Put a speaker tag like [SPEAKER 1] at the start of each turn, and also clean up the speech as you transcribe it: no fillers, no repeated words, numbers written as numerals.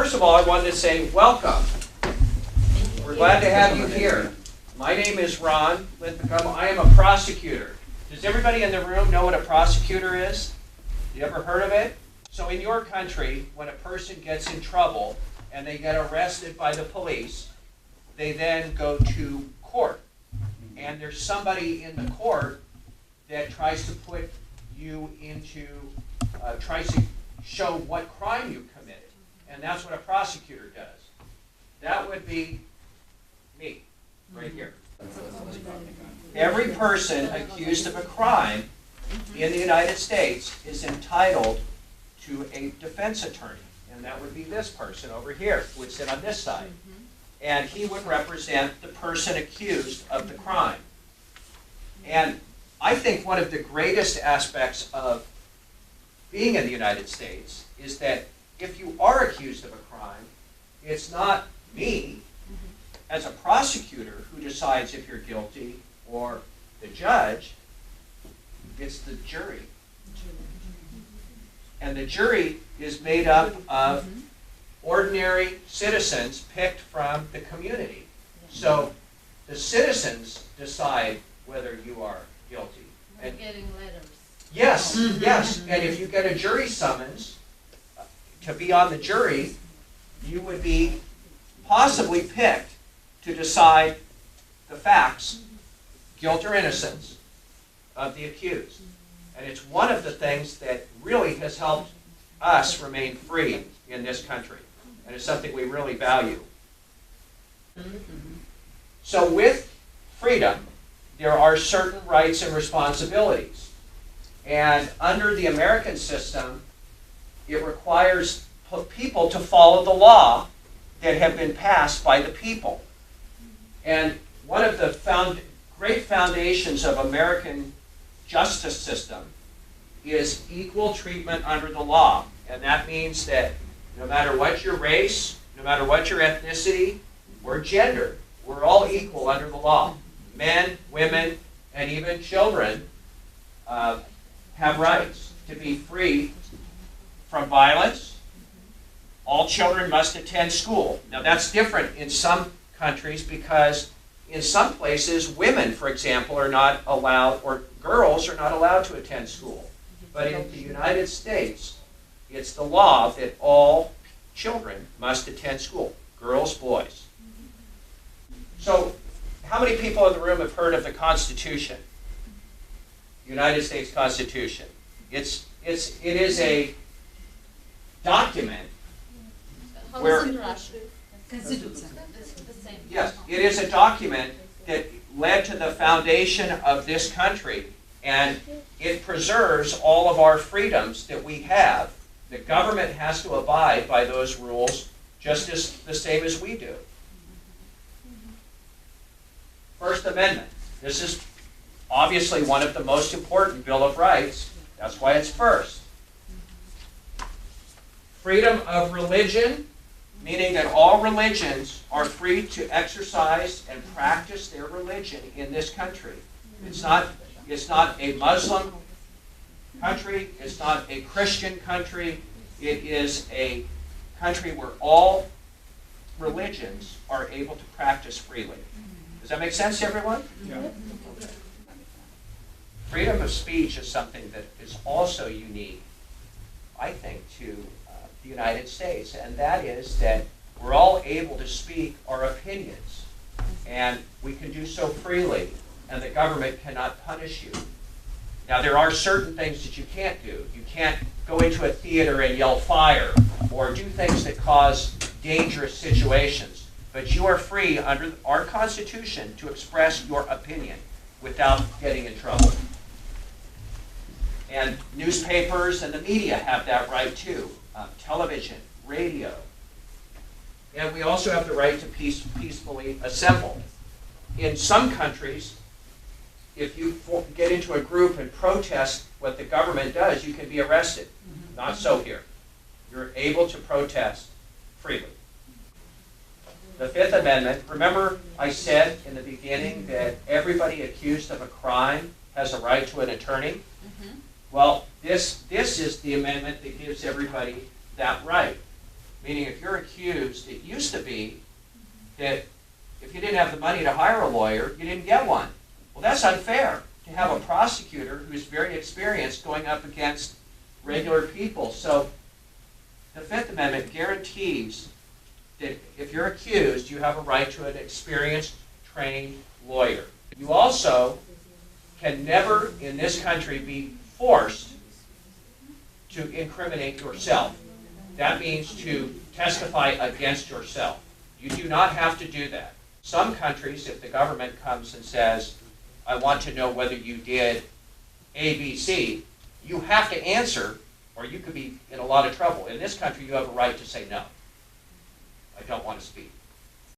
[SPEAKER 1] first of all, I wanted to say welcome. We're glad to have you here. My name is Ron Linthicum. I am a prosecutor. Does everybody in the room know what a prosecutor is? You ever heard of it? So in your country, when a person gets in trouble and they get arrested by the police, they then go to court. And there's somebody in the court that tries to put you into, tries to show what crime you committed. And that's what a prosecutor does. That would be me, right here. Every person accused of a crime in the United States is entitled to a defense attorney. And that would be this person over here, who would sit on this side. And he would represent the person accused of the crime. And I think one of the greatest aspects of being in the United States is that if you are accused of a crime, it's not me as a prosecutor who decides if you're guilty or the judge, it's the jury. And the jury is made up of ordinary citizens picked from the community. So the citizens decide whether you are guilty.
[SPEAKER 2] We're getting letters.
[SPEAKER 1] Yes, yes. And if you get a jury summons to be on the jury, you would be possibly picked to decide the facts, guilt or innocence, of the accused. And it's one of the things that really has helped us remain free in this country. And it's something we really value. So with freedom, there are certain rights and responsibilities. And under the American system, it requires people to follow the law that have been passed by the people. And one of the great foundations of American justice system is equal treatment under the law. And that means that no matter what your race, no matter what your ethnicity or gender, we're all equal under the law. Men, women, and even children have rights to be free from violence. All children must attend school. Now that's different in some countries because in some places women, for example, are not allowed, or girls are not allowed to attend school. But in the United States, it's the law that all children must attend school, girls, boys. So how many people in the room have heard of the Constitution? United States Constitution. It is a document where, yes, it is a document that led to the foundation of this country, and it preserves all of our freedoms that we have. The government has to abide by those rules just as the same as we do. First Amendment. This is obviously one of the most important Bill of Rights. That's why it's first. Freedom of religion, meaning that all religions are free to exercise and practice their religion in this country. It's not a Muslim country. It's not a Christian country. It is a country where all religions are able to practice freely. Does that make sense to everyone?
[SPEAKER 3] Yeah.
[SPEAKER 1] Freedom of speech is something that is also unique, I think, to the United States, and that is that we're all able to speak our opinions, and we can do so freely, and the government cannot punish you. Now, there are certain things that you can't do. You can't go into a theater and yell fire, or do things that cause dangerous situations. But you are free under our Constitution to express your opinion without getting in trouble. And newspapers and the media have that right too. Television, radio. And we also have the right to peacefully assemble. In some countries, if you get into a group and protest what the government does, you can be arrested. Not so here. You're able to protest freely. The Fifth Amendment, remember I said in the beginning that everybody accused of a crime has a right to an attorney? Well, this is the amendment that gives everybody that right. Meaning if you're accused, it used to be that if you didn't have the money to hire a lawyer, you didn't get one. Well, that's unfair to have a prosecutor who's very experienced going up against regular people. So the Fifth Amendment guarantees that if you're accused, you have a right to an experienced, trained lawyer. You also can never, in this country, be forced to incriminate yourself. That means to testify against yourself. You do not have to do that. Some countries, if the government comes and says, I want to know whether you did A, B, C, you have to answer or you could be in a lot of trouble. In this country, you have a right to say no. I don't want to speak.